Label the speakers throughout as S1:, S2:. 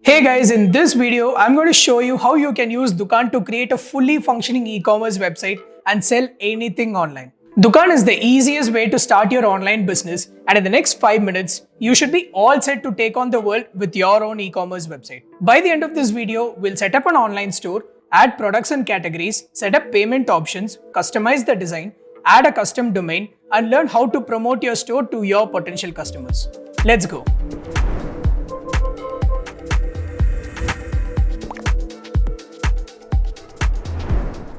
S1: Hey guys, in this video, I'm going to show you how you can use Dukaan to create a fully functioning e-commerce website and sell anything online. Dukaan is the easiest way to start your online business, and in the next 5 minutes, you should be all set to take on the world with your own e-commerce website. By the end of this video, we'll set up an online store, add products and categories, set up payment options, customize the design, add a custom domain, and learn how to promote your store to your potential customers. Let's go.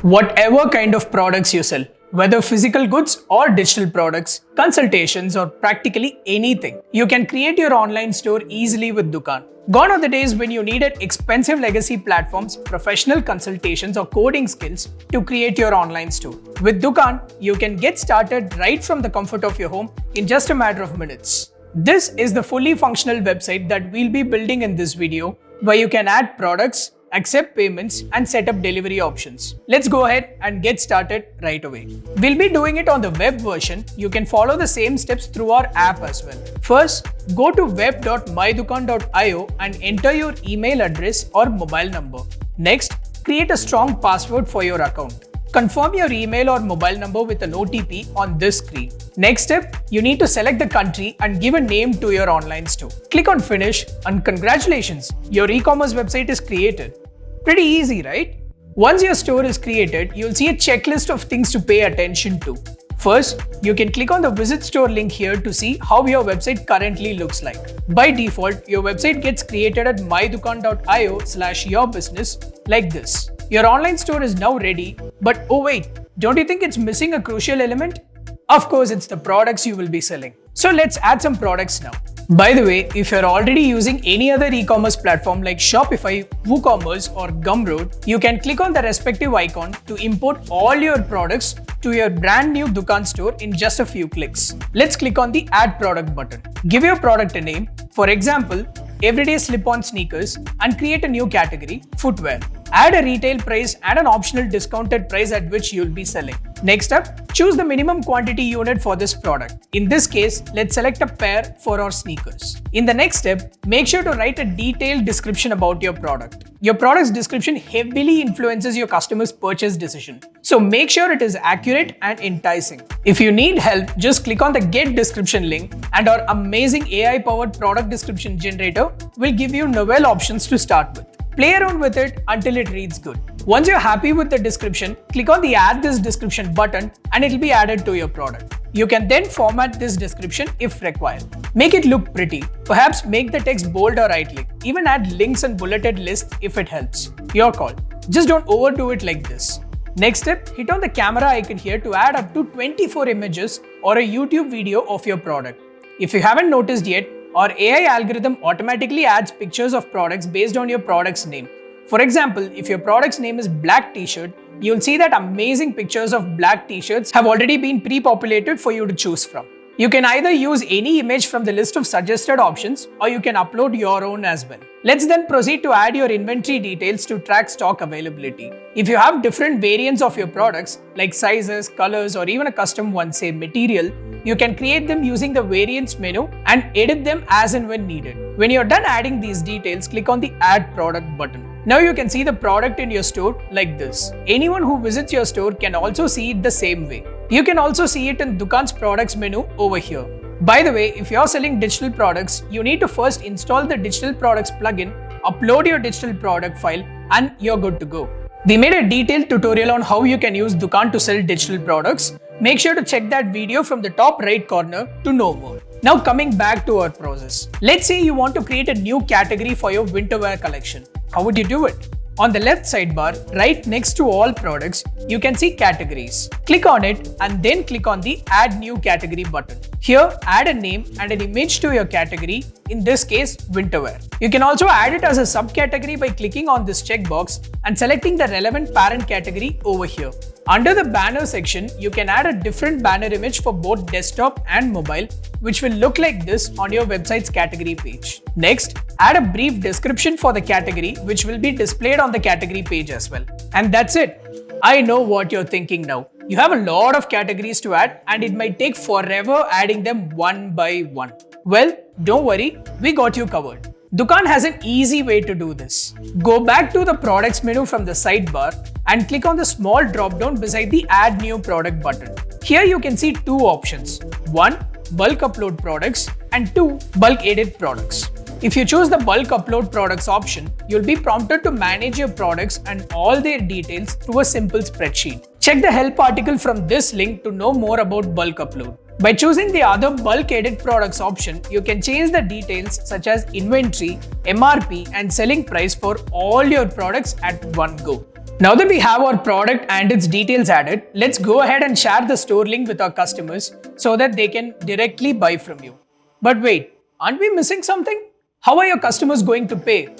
S1: Whatever kind of products you sell, whether physical goods or digital products, consultations or practically anything, you can create your online store easily with Dukaan. Gone are the days when you needed expensive legacy platforms, professional consultations or coding skills to create your online store. With Dukaan, you can get started right from the comfort of your home in just a matter of minutes. This is the fully functional website that we'll be building in this video, where you can add products, accept payments, and set up delivery options. Let's go ahead and get started right away. We'll be doing it on the web version. You can follow the same steps through our app as well. First, go to web.mydukaan.io and enter your email address or mobile number. Next, create a strong password for your account. Confirm your email or mobile number with an OTP on this screen. Next step, you need to select the country and give a name to your online store. Click on Finish and congratulations, your e-commerce website is created. Pretty easy, right? Once your store is created, you'll see a checklist of things to pay attention to. First, you can click on the Visit Store link here to see how your website currently looks like. By default, your website gets created at mydukaan.io/yourbusiness like this. Your online store is now ready, but oh wait, don't you think it's missing a crucial element? Of course, it's the products you will be selling. So let's add some products now. By the way, if you're already using any other e-commerce platform like Shopify, WooCommerce or Gumroad, you can click on the respective icon to import all your products to your brand new Dukaan store in just a few clicks. Let's click on the Add Product button. Give your product a name, for example, Everyday Slip-on Sneakers, and create a new category, Footwear. Add a retail price and an optional discounted price at which you'll be selling. Next up, choose the minimum quantity unit for this product. In this case, let's select a pair for our sneakers. In the next step, make sure to write a detailed description about your product. Your product's description heavily influences your customer's purchase decision, so make sure it is accurate and enticing. If you need help, just click on the Get Description link, and our amazing AI-powered product description generator will give you novel options to start with. Play around with it until it reads good. Once you're happy with the description, click on the Add This Description button and it'll be added to your product. You can then format this description if required. Make it look pretty. Perhaps make the text bold or italic. Even add links and bulleted lists if it helps. Your call. Just don't overdo it like this. Next step, hit on the camera icon here to add up to 24 images or a YouTube video of your product. If you haven't noticed yet, our AI algorithm automatically adds pictures of products based on your product's name. For example, if your product's name is Black T-shirt, you'll see that amazing pictures of black T-shirts have already been pre-populated for you to choose from. You can either use any image from the list of suggested options, or you can upload your own as well. Let's then proceed to add your inventory details to track stock availability. If you have different variants of your products, like sizes, colors, or even a custom one, say material, you can create them using the Variants menu and edit them as and when needed. When you're done adding these details, click on the Add Product button. Now you can see the product in your store like this. Anyone who visits your store can also see it the same way. You can also see it in Dukaan's Products menu over here. By the way, if you're selling digital products, you need to first install the Digital Products plugin, upload your digital product file, and you're good to go. We made a detailed tutorial on how you can use Dukaan to sell digital products. Make sure to check that video from the top right corner to know more. Now coming back to our process. Let's say you want to create a new category for your winter wear collection. How would you do it? On the left sidebar, right next to all products, you can see categories. Click on it and then click on the Add New Category button. Here, add a name and an image to your category, in this case, winter wear. You can also add it as a subcategory by clicking on this checkbox and selecting the relevant parent category over here. Under the banner section, you can add a different banner image for both desktop and mobile, which will look like this on your website's category page. Next, add a brief description for the category, which will be displayed on the category page as well. And that's it. I know what you're thinking now. You have a lot of categories to add and it might take forever adding them one by one. Well, don't worry, we got you covered. Dukaan has an easy way to do this. Go back to the products menu from the sidebar and click on the small drop-down beside the Add New Product button. Here you can see two options. 1. Bulk upload products and 2. Bulk edit products. If you choose the bulk upload products option, you'll be prompted to manage your products and all their details through a simple spreadsheet. Check the help article from this link to know more about bulk upload. By choosing the other bulk edit products option, you can change the details such as inventory, MRP and selling price for all your products at one go. Now that we have our product and its details added, let's go ahead and share the store link with our customers so that they can directly buy from you. But wait, aren't we missing something? How are your customers going to pay?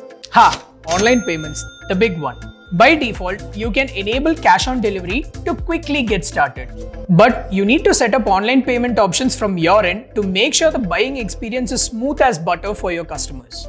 S1: Online payments, the big one. By default, you can enable cash on delivery to quickly get started. But you need to set up online payment options from your end to make sure the buying experience is smooth as butter for your customers.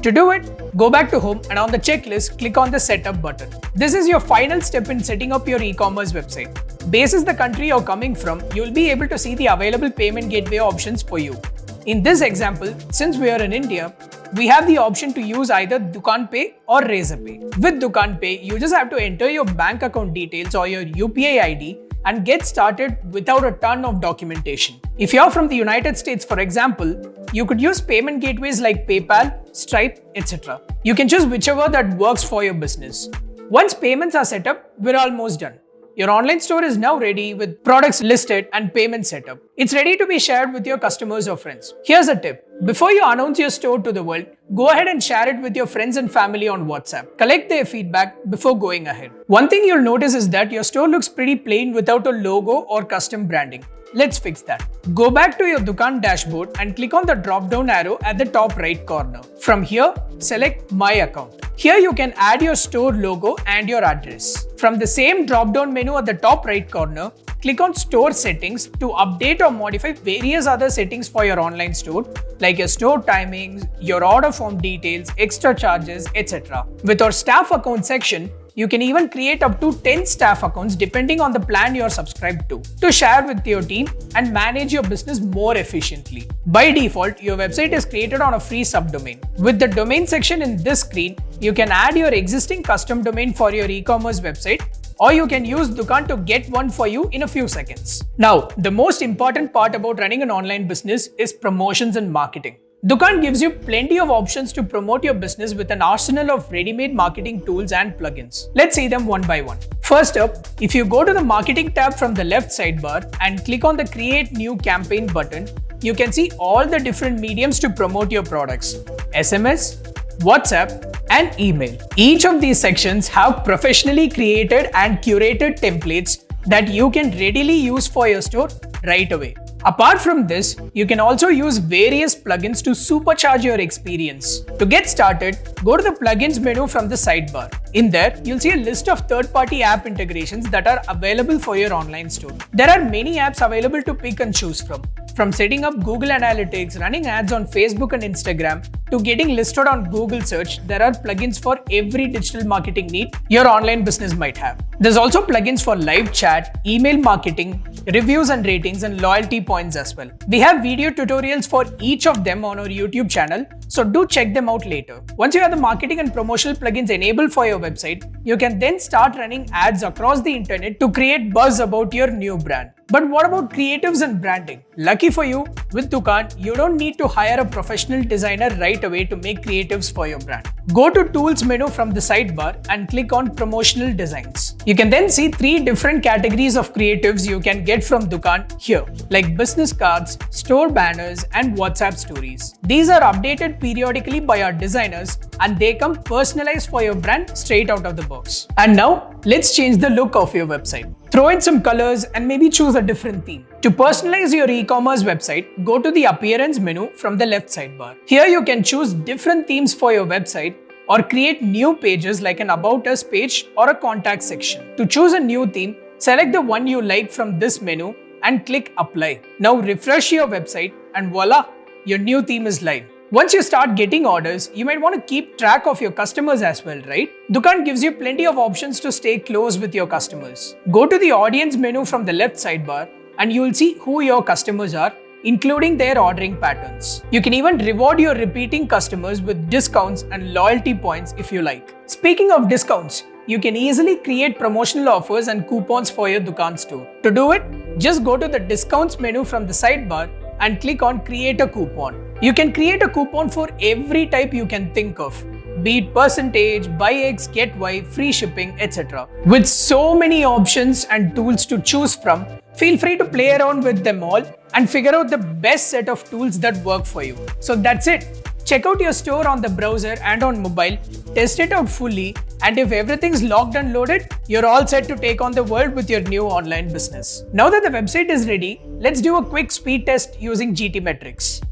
S1: To do it, go back to home and on the checklist, click on the setup button. This is your final step in setting up your e-commerce website. Basis the country you're coming from, you'll be able to see the available payment gateway options for you. In this example, since we are in India, we have the option to use either Dukaan Pay or Razorpay. With Dukaan Pay, you just have to enter your bank account details or your UPI ID and get started without a ton of documentation. If you're from the United States, for example, you could use payment gateways like PayPal, Stripe, etc. You can choose whichever that works for your business. Once payments are set up, we're almost done. Your online store is now ready with products listed and payment set up. It's ready to be shared with your customers or friends. Here's a tip. Before you announce your store to the world, go ahead and share it with your friends and family on WhatsApp. Collect their feedback before going ahead. One thing you'll notice is that your store looks pretty plain without a logo or custom branding. Let's fix that. Go back to your Dukaan dashboard and click on the drop-down arrow at the top right corner. From here, select My Account. Here you can add your store logo and your address. From the same drop-down menu at the top right corner, click on Store Settings to update or modify various other settings for your online store, like your store timings, your order form details, extra charges, etc. With our Staff Account section, you can even create up to 10 staff accounts depending on the plan you're subscribed to share with your team and manage your business more efficiently. By default, your website is created on a free subdomain. With the domain section in this screen, you can add your existing custom domain for your e-commerce website, or you can use Dukaan to get one for you in a few seconds. Now, the most important part about running an online business is promotions and marketing. Dukaan gives you plenty of options to promote your business with an arsenal of ready-made marketing tools and plugins. Let's see them one by one. First up, if you go to the marketing tab from the left sidebar and click on the Create New Campaign button, you can see all the different mediums to promote your products: SMS, WhatsApp, and email. Each of these sections have professionally created and curated templates that you can readily use for your store right away. Apart from this, you can also use various plugins to supercharge your experience. To get started, go to the Plugins menu from the sidebar. In there, you'll see a list of third-party app integrations that are available for your online store. There are many apps available to pick and choose from. From setting up Google Analytics, running ads on Facebook and Instagram, to getting listed on Google search, there are plugins for every digital marketing need your online business might have. There's also plugins for live chat, email marketing, reviews and ratings, and loyalty points as well. We have video tutorials for each of them on our YouTube channel, so do check them out later. Once you have the marketing and promotional plugins enabled for your website, you can then start running ads across the internet to create buzz about your new brand. But what about creatives and branding? Lucky for you, with Dukaan, you don't need to hire a professional designer right away to make creatives for your brand. Go to Tools menu from the sidebar and click on Promotional Designs. You can then see 3 different categories of creatives you can get from Dukaan here, like business cards, store banners, and WhatsApp stories. These are updated periodically by our designers and they come personalized for your brand straight out of the box. And now, let's change the look of your website. Throw in some colors and maybe choose a different theme. To personalize your e-commerce website, go to the Appearance menu from the left sidebar. Here you can choose different themes for your website or create new pages like an About Us page or a contact section. To choose a new theme, select the one you like from this menu and click Apply. Now refresh your website and voila, your new theme is live. Once you start getting orders, you might want to keep track of your customers as well, right? Dukaan gives you plenty of options to stay close with your customers. Go to the Audience menu from the left sidebar and you will see who your customers are including their ordering patterns. You can even reward your repeating customers with discounts and loyalty points if you like. Speaking of discounts, you can easily create promotional offers and coupons for your Dukaan store. To do it, just go to the discounts menu from the sidebar and click on Create a Coupon. You can create a coupon for every type you can think of, be it percentage, buy X, get Y, free shipping, etc. With so many options and tools to choose from, feel free to play around with them all and figure out the best set of tools that work for you. So that's it. Check out your store on the browser and on mobile, test it out fully, and if everything's locked and loaded, you're all set to take on the world with your new online business. Now that the website is ready, let's do a quick speed test using GT metrics.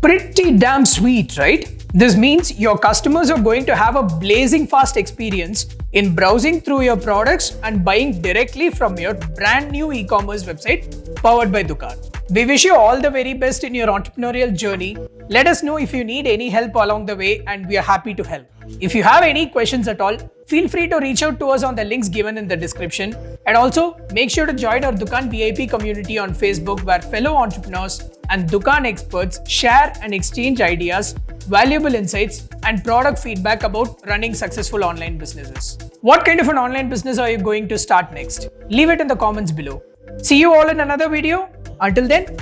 S1: Pretty damn sweet, right? This means your customers are going to have a blazing fast experience in browsing through your products and buying directly from your brand new e-commerce website powered by Dukaan. We wish you all the very best in your entrepreneurial journey. Let us know if you need any help along the way and we are happy to help. If you have any questions at all, feel free to reach out to us on the links given in the description. And also, make sure to join our Dukaan VIP community on Facebook where fellow entrepreneurs and Dukaan experts share and exchange ideas, valuable insights, and product feedback about running successful online businesses. What kind of an online business are you going to start next? Leave it in the comments below. See you all in another video. Until then,